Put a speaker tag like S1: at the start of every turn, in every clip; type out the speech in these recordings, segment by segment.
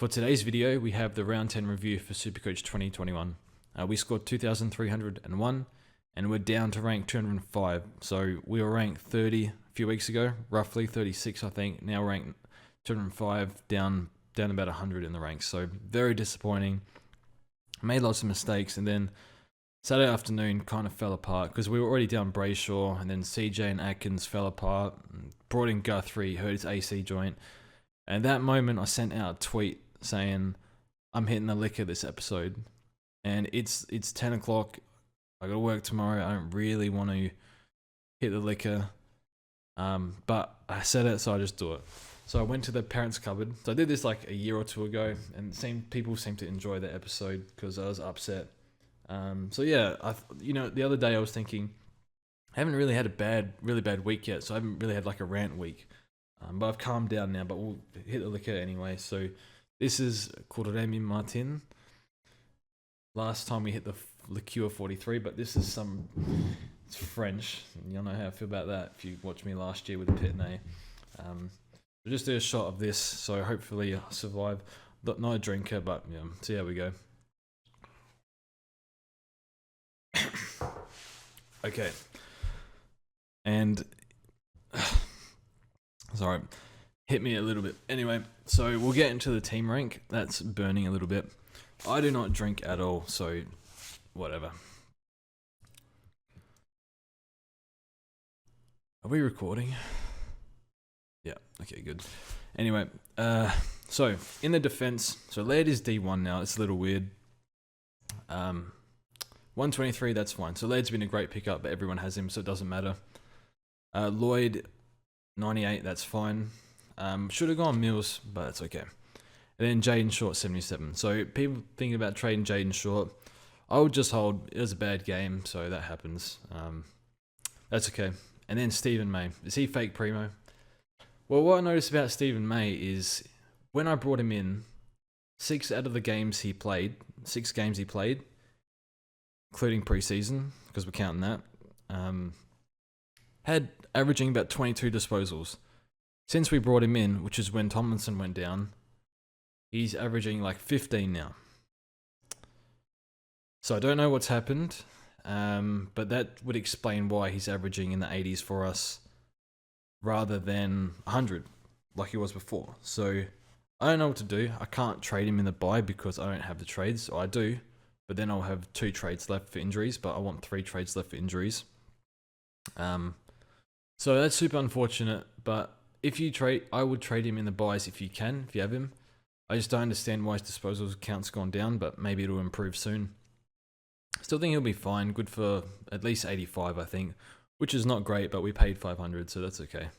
S1: For today's video, we have the round 10 review for Supercoach 2021. We scored 2,301 and we're down to rank 205. So we were ranked 30 a few weeks ago, roughly 36 I think. Now we're ranked 205, down about 100 in the ranks. So very disappointing. Made lots of mistakes, and then Saturday afternoon kind of fell apart because we were already down Brayshaw, and then CJ and Atkins fell apart. Brought in Guthrie, hurt his AC joint. And that moment I sent out a tweet saying, I'm hitting the liquor this episode. And it's 10 o'clock. I got to work tomorrow. I don't really want to hit the liquor. But I said it, so I just do it. So I went to the parents' cupboard. So I did this like a year or two ago, and people seem to enjoy the episode because I was upset. So yeah, the other day I was thinking, I haven't really had a really bad week yet, so I haven't really had like a rant week. But I've calmed down now, but we'll hit the liquor anyway. So this is called Remy Martin. Last time we hit the liqueur 43, but this is it's French. You'll know how I feel about that if you watched me last year with the Pitney. We'll just do a shot of this, so hopefully I'll survive. Not a drinker, but yeah, see how we go. Okay. And sorry, hit me a little bit. Anyway, so we'll get into the team rank. That's burning a little bit. I do not drink at all, so whatever. Are we recording? Yeah, okay, good. Anyway, so in the defense, so Laird is D1 now. It's a little weird. 123, that's fine. So Laird's been a great pickup, but everyone has him, so it doesn't matter. Lloyd, 98, that's fine. Should have gone Mills, but it's okay. And then Jaden Short, 77. So people thinking about trading Jaden Short, I would just hold. It was a bad game, so that happens. That's okay. And then Stephen May. Is he fake primo? Well, what I noticed about Stephen May is when I brought him in, 6 games he played, including preseason, because we're counting that, had averaging about 22 disposals. Since we brought him in, which is when Tomlinson went down, he's averaging like 15 now. So I don't know what's happened, but that would explain why he's averaging in the 80s for us rather than 100 like he was before. So I don't know what to do. I can't trade him in the buy because I don't have the trades, or I do, but then I'll have 2 trades left for injuries, but I want 3 trades left for injuries. So that's super unfortunate, but if you trade, I would trade him in the buys if you have him. I just don't understand why his disposals count's gone down, but maybe it'll improve soon. Still think he'll be fine, good for at least 85, I think, which is not great, but we paid 500, so that's okay.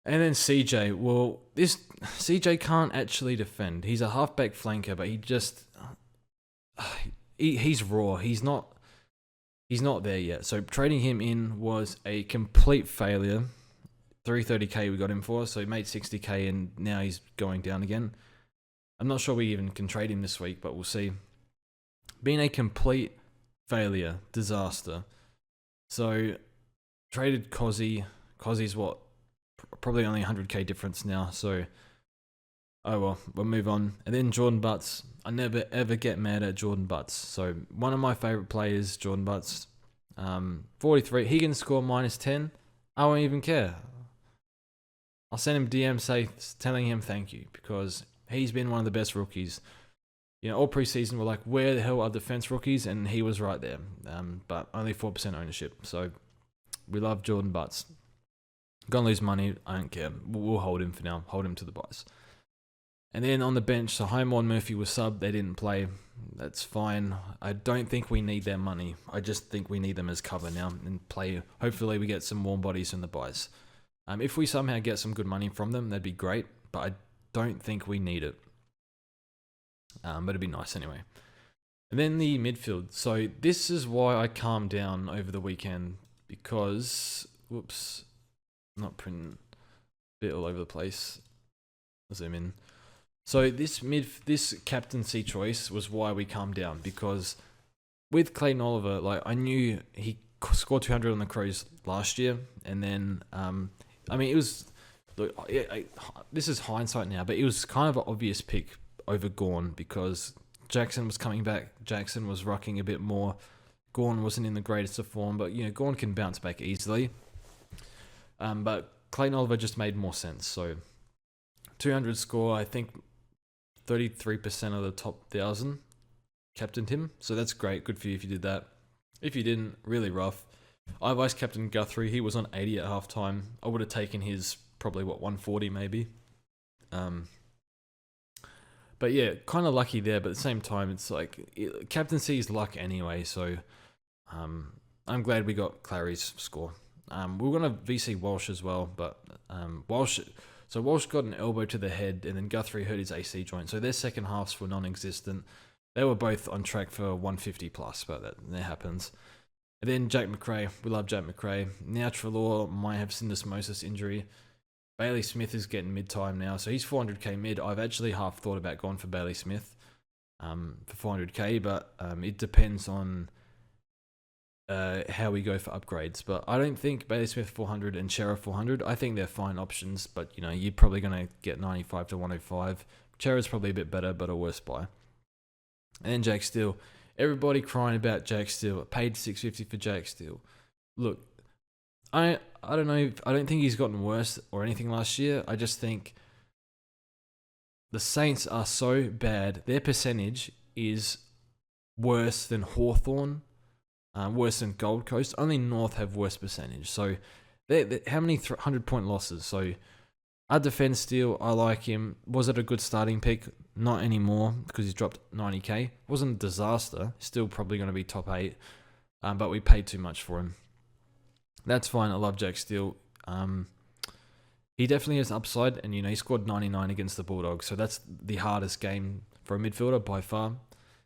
S1: And then CJ, well, this CJ can't actually defend. He's a halfback flanker, but he's raw. He's not there yet. So trading him in was a complete failure. 330k we got him for, so he made 60k and now he's going down again. I'm not sure we even can trade him this week, but we'll see. Being a complete failure, disaster. So traded Cozzy. Cozzy's what? Probably only 100k difference now, so oh well, we'll move on. And then Jordan Butts. I never ever get mad at Jordan Butts. So one of my favourite players, Jordan Butts. 43. He can score -10. I won't even care. I'll send him DM telling him thank you because he's been one of the best rookies. You know, all preseason we're like, where the hell are defense rookies? And he was right there. But only 4% ownership. So we love Jordan Butts. Gonna lose money. I don't care. We'll hold him for now. Hold him to the buys. And then on the bench, so Highmore and Murphy were sub. They didn't play. That's fine. I don't think we need their money. I just think we need them as cover now and play. Hopefully we get some warm bodies in the buys. If we somehow get some good money from them, that'd be great. But I don't think we need it. But it'd be nice anyway. And then the midfield. So this is why I calmed down over the weekend because, whoops, not printing, bit all over the place. Zoom in. So this captaincy choice was why we calmed down because with Clayton Oliver, like I knew he scored 200 on the Crows last year, and then I mean it was look, this is hindsight now, but it was kind of an obvious pick over Gawn because Jackson was coming back. Jackson was rocking a bit more. Gawn wasn't in the greatest of form, but Gawn can bounce back easily. But Clayton Oliver just made more sense. So 200 score, I think 33% of the top 1,000 captained him. So that's great. Good for you if you did that. If you didn't, really rough. I vice captain Guthrie. He was on 80 at halftime. I would have taken his probably 140 maybe. But yeah, kind of lucky there. But at the same time, it's like captaincy is luck anyway. So I'm glad we got Clary's score. We were going to VC Walsh as well, but Walsh got an elbow to the head, and then Guthrie hurt his AC joint. So their second halves were non-existent. They were both on track for 150 plus, but that happens. And then Jack Macrae, we love Jack Macrae. Now Treloar might have syndesmosis injury. Bailey Smith is getting mid-time now, so he's 400k mid. I've actually half thought about going for Bailey Smith for 400k, but it depends on how we go for upgrades. But I don't think Bailey Smith 400 and Chera 400, I think they're fine options, but you're probably going to get 95 to 105. Chera's probably a bit better, but a worse buy. And then Jake Steele. Everybody crying about Jake Steele. Paid $650 for Jake Steele. Look, I don't know. I don't think he's gotten worse or anything last year. I just think the Saints are so bad. Their percentage is worse than Hawthorn, worse than Gold Coast. Only North have worse percentage. So how many 100-point losses? So our defense Steele, I like him. Was it a good starting pick? Not anymore because he's dropped 90k. Wasn't a disaster. Still probably going to be top 8. But we paid too much for him. That's fine. I love Jack Steele. He definitely has upside, and he scored 99 against the Bulldogs, so that's the hardest game for a midfielder by far.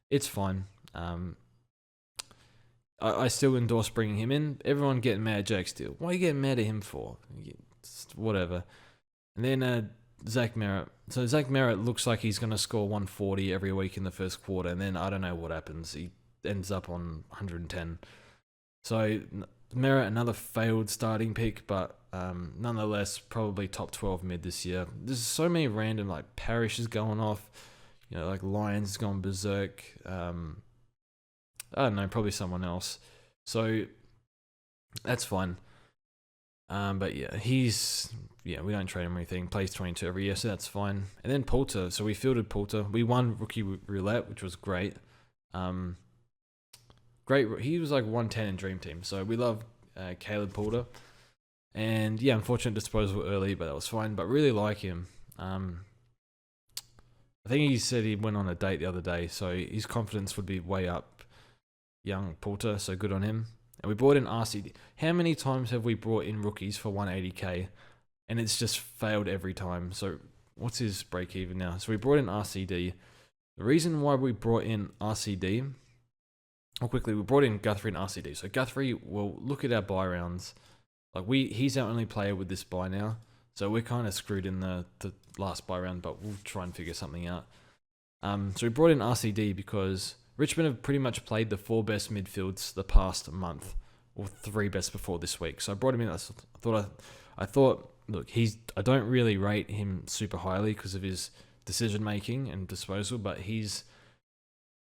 S1: It's fine. I still endorse bringing him in. Everyone getting mad at Jack Steele. What are you getting mad at him for? Whatever. And then Zach Merritt. So Zach Merritt looks like he's going to score 140 every week in the first quarter, and then I don't know what happens. He ends up on 110. So Merritt, another failed starting pick, but nonetheless, probably top 12 mid this year. There's so many random, like Parrish is going off, like Lions is going berserk. I don't know, probably someone else. So that's fine. But yeah, we don't trade him or anything. Plays 22 every year, so that's fine. And then Poulter. So we fielded Poulter. We won rookie roulette, which was great. Great. He was like 110 in Dream Team. So we love Caleb Poulter. And yeah, unfortunate disposal early, but that was fine. But really like him. I think he said he went on a date the other day, so his confidence would be way up. Young Poulter, so good on him. And we brought in RCD. How many times have we brought in rookies for 180k? And it's just failed every time. So what's his break even now? So we brought in RCD. The reason why we brought in RCD, we brought in Guthrie and RCD. So Guthrie, will look at our buy rounds. He's our only player with this buy now. So we're kind of screwed in the last buy round, but we'll try and figure something out. So we brought in RCD because Richmond have pretty much played the 4 best midfields the past month, or 3 best before this week. So I brought him in. I thought, look, I don't really rate him super highly because of his decision making and disposal, but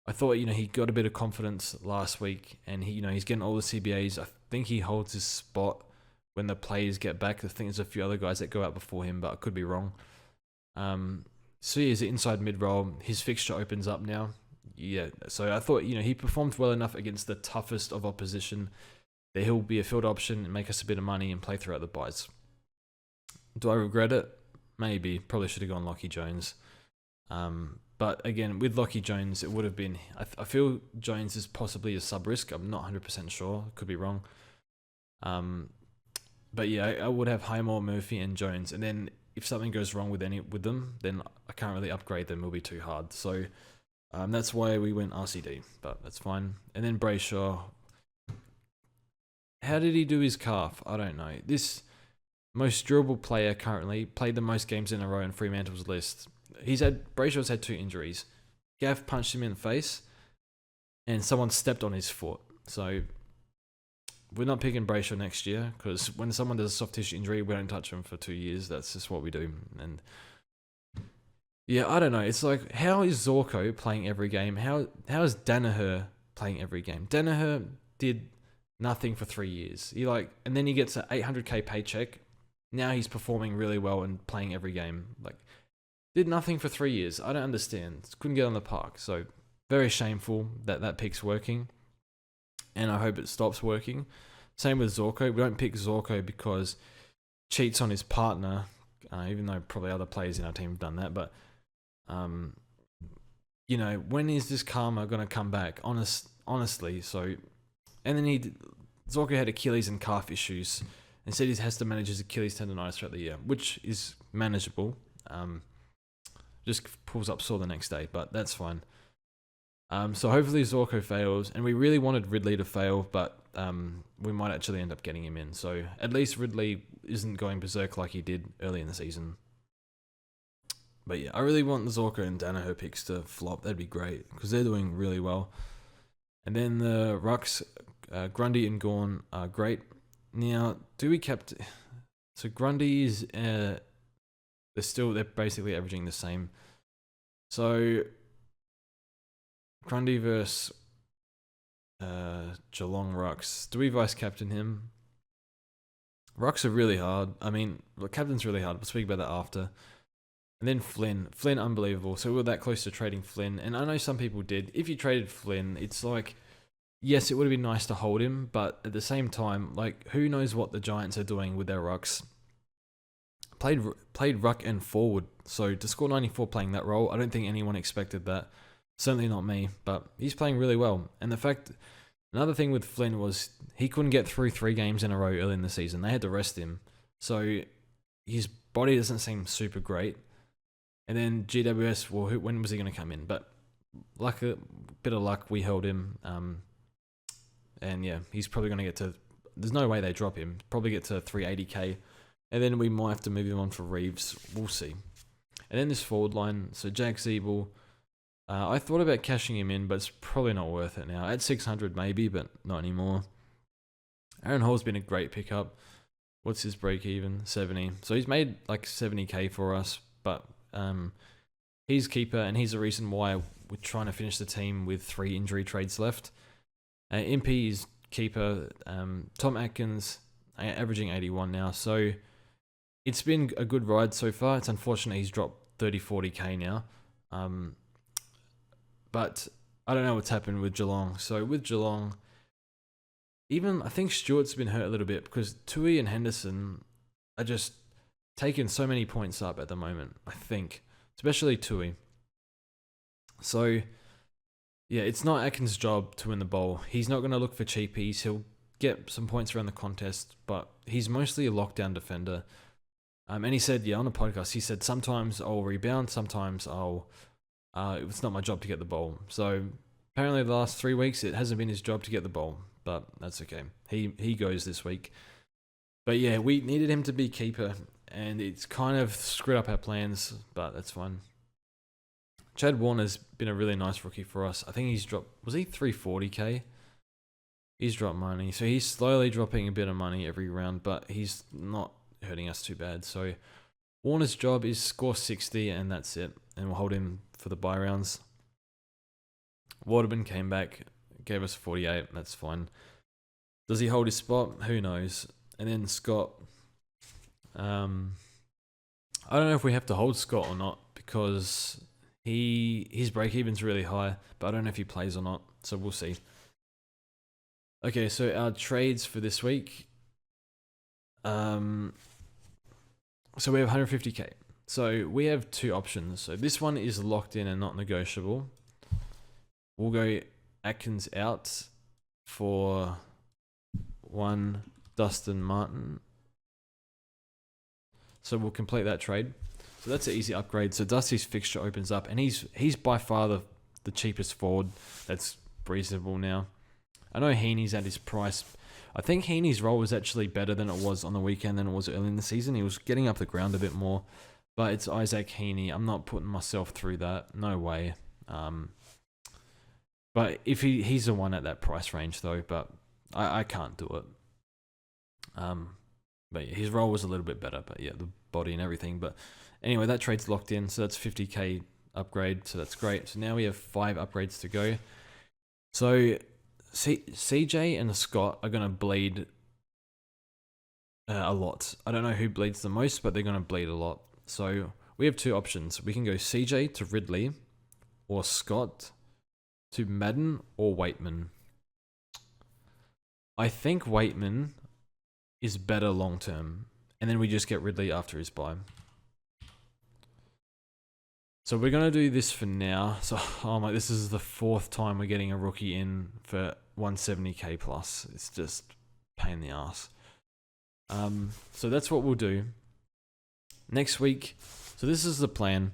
S1: I thought, he got a bit of confidence last week, and he's getting all the CBAs. I think he holds his spot when the players get back. I think there's a few other guys that go out before him, but I could be wrong. So he's an inside mid role. His fixture opens up now. Yeah, so I thought, he performed well enough against the toughest of opposition that he'll be a field option and make us a bit of money and play throughout the buys. Do I regret it? Maybe. Probably should have gone Lockie Jones. But again, with Lockie Jones, it would have been... I feel Jones is possibly a sub-risk. I'm not 100% sure. Could be wrong. But yeah, I would have Highmore, Murphy, and Jones. And then if something goes wrong with them, then I can't really upgrade them. It'll be too hard. So... that's why we went RCD, but that's fine. And then Brayshaw. How did he do his calf? I don't know. This most durable player currently played the most games in a row in Fremantle's list. Brayshaw's had 2 injuries. Gav punched him in the face, and someone stepped on his foot. So we're not picking Brayshaw next year because when someone does a soft tissue injury, we don't touch them for 2 years. That's just what we do. And yeah, I don't know. It's like, how is Zorko playing every game? How is Danaher playing every game? Danaher did nothing for 3 years. And then he gets an 800k paycheck. Now he's performing really well and playing every game. Like, did nothing for 3 years. I don't understand. Couldn't get on the park. So very shameful that pick's working. And I hope it stops working. Same with Zorko. We don't pick Zorko because cheats on his partner, even though probably other players in our team have done that. But, when is this karma going to come back? Honestly. So, and then Zorko had Achilles and calf issues. And said he has to manage his Achilles tendonitis throughout the year, which is manageable. Just pulls up sore the next day, but that's fine. So hopefully Zorko fails, and we really wanted Ridley to fail, but we might actually end up getting him in. So at least Ridley isn't going berserk like he did early in the season. But yeah, I really want the Zorko and Danaher picks to flop. That'd be great, because they're doing really well. And then the Rucks, Grundy and Gorn are great. Now, so Grundy is, they're basically averaging the same. So, Grundy versus Geelong Rucks. Do we vice captain him? Rucks are really hard. I mean, captain's really hard. We'll speak about that after. And then Flynn. Flynn, unbelievable. So we were that close to trading Flynn. And I know some people did. If you traded Flynn, it's like, yes, it would have been nice to hold him, but at the same time, like, who knows what the Giants are doing with their rucks? Played ruck and forward, so to score 94 playing that role, I don't think anyone expected that. Certainly not me, but he's playing really well. And another thing with Flynn was he couldn't get through 3 games in a row early in the season. They had to rest him, so his body doesn't seem super great. And then GWS, well, when was he going to come in? But a bit of luck, we held him. And yeah, he's probably going to get to... There's no way they drop him. Probably get to 380k. And then we might have to move him on for Reeves. We'll see. And then this forward line. So Jack Zeeble. I thought about cashing him in, but it's probably not worth it now. At 600 maybe, but not anymore. Aaron Hall's been a great pickup. What's his break even? 70. So he's made like 70k for us. But he's keeper, and he's the reason why we're trying to finish the team with 3 injury trades left. Impey is keeper. Tom Atkins averaging 81 now. So it's been a good ride so far. It's unfortunate he's dropped 30-40k now. But I don't know what's happened with Geelong. So with Geelong, even I think Stewart's been hurt a little bit because Tui and Henderson are just taking so many points up at the moment, I think. Especially Tui. So... yeah, it's not Atkins' job to win the bowl. He's not going to look for cheapies. He'll get some points around the contest, but he's mostly a lockdown defender. And he said, on the podcast, he said, sometimes I'll rebound, sometimes it's not my job to get the bowl. So apparently the last 3 weeks, it hasn't been his job to get the bowl, but that's okay. He goes this week. But yeah, we needed him to be keeper, and it's kind of screwed up our plans, but that's fine. Chad Warner's been a really nice rookie for us. I think he's dropped... was he 340k? He's dropped money. So he's slowly dropping a bit of money every round, but he's not hurting us too bad. So Warner's job is score 60, and that's it. And we'll hold him for the bye rounds. Waterman came back, gave us 48. That's fine. Does he hold his spot? Who knows? And then Scott... I don't know if we have to hold Scott or not, because... his break-even's really high, but I don't know if he plays or not, so we'll see. Okay, so our trades for this week. So we have 150k. So we have 2 options. So this one is locked in and not negotiable. We'll go Atkins out for 1 Dustin Martin. So we'll complete that trade. So that's an easy upgrade. So Dusty's fixture opens up, and he's by far the cheapest forward that's reasonable now. I know Heaney's at his price. I think Heaney's role was actually better than it was on the weekend than it was early in the season. He was getting up the ground a bit more, but it's Isaac Heaney. I'm not putting myself through that. No way. But if he's the one at that price range though, but I can't do it. But yeah, his role was a little bit better. But yeah, the body and everything. But anyway, that trade's locked in. So that's 50k upgrade. So that's great. So now we have 5 upgrades to go. So CJ and Scott are going to bleed a lot. I don't know who bleeds the most, but they're going to bleed a lot. So we have 2 options. We can go CJ to Ridley, or Scott to Madden, or Waitman. I think Waitman is better long term, and then we just get Ridley after his bye. So we're going to do this for now. So this is the 4th time we're getting a rookie in for 170k plus. It's just pain in the ass. So that's what we'll do next week. So this is the plan.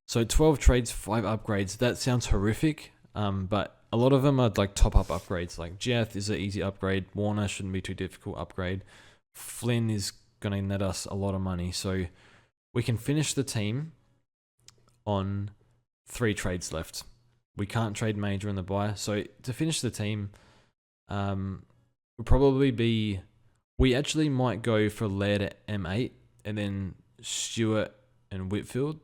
S1: So 12 trades, 5 upgrades. That sounds horrific, but a lot of them are like top up upgrades. Like Jeth is an easy upgrade. Warner shouldn't be too difficult upgrade. Flynn is going to net us a lot of money. So we can finish the team on 3 trades left. We can't trade major in the buy. So to finish the team, would probably be, we actually might go for Laird at M8 and then Stewart and Whitfield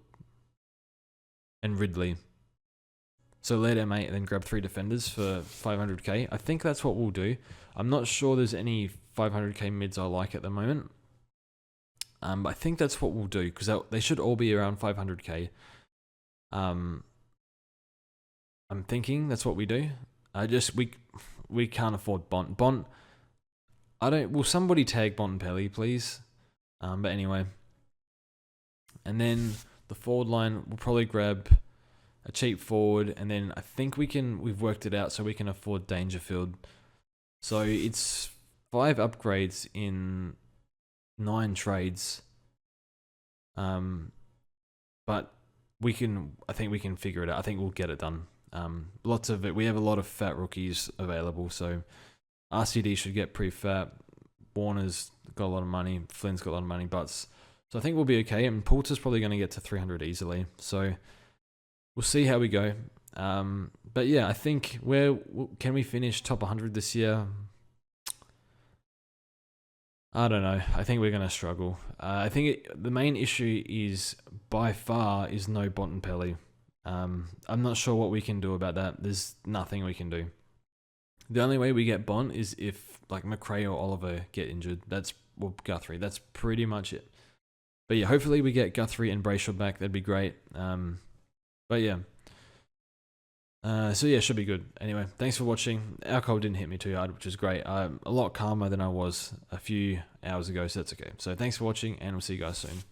S1: and Ridley. So Laird M8 and then grab 3 defenders for 500k. I think that's what we'll do. I'm not sure there's any 500k mids I like at the moment. But I think that's what we'll do because they should all be around 500k. I'm thinking that's what we do. We can't afford Bont. Will somebody tag Bontempelli, please? But anyway. And then the forward line, we'll probably grab a cheap forward, and then I think we've worked it out so we can afford Dangerfield. So it's 5 upgrades in 9 trades. But I think we can figure it out. I think we'll get it done. Lots of it. We have a lot of fat rookies available, so RCD should get pretty fat. Warner's got a lot of money. Flynn's got a lot of money. Butts. So I think we'll be okay. And Poulter's probably going to get to 300 easily. So we'll see how we go. But yeah, I think can we finish top 100 this year? I don't know. I think we're going to struggle. I think the main issue is by far is no Bontempelli. I'm not sure what we can do about that. There's nothing we can do. The only way we get Bont is if like McRae or Oliver get injured. Guthrie. That's pretty much it. But yeah, hopefully we get Guthrie and Brayshaw back. That'd be great. But yeah. So yeah, should be good. Anyway, thanks for watching. Alcohol didn't hit me too hard, which is great. I'm a lot calmer than I was a few hours ago, so that's okay. So thanks for watching, and we'll see you guys soon.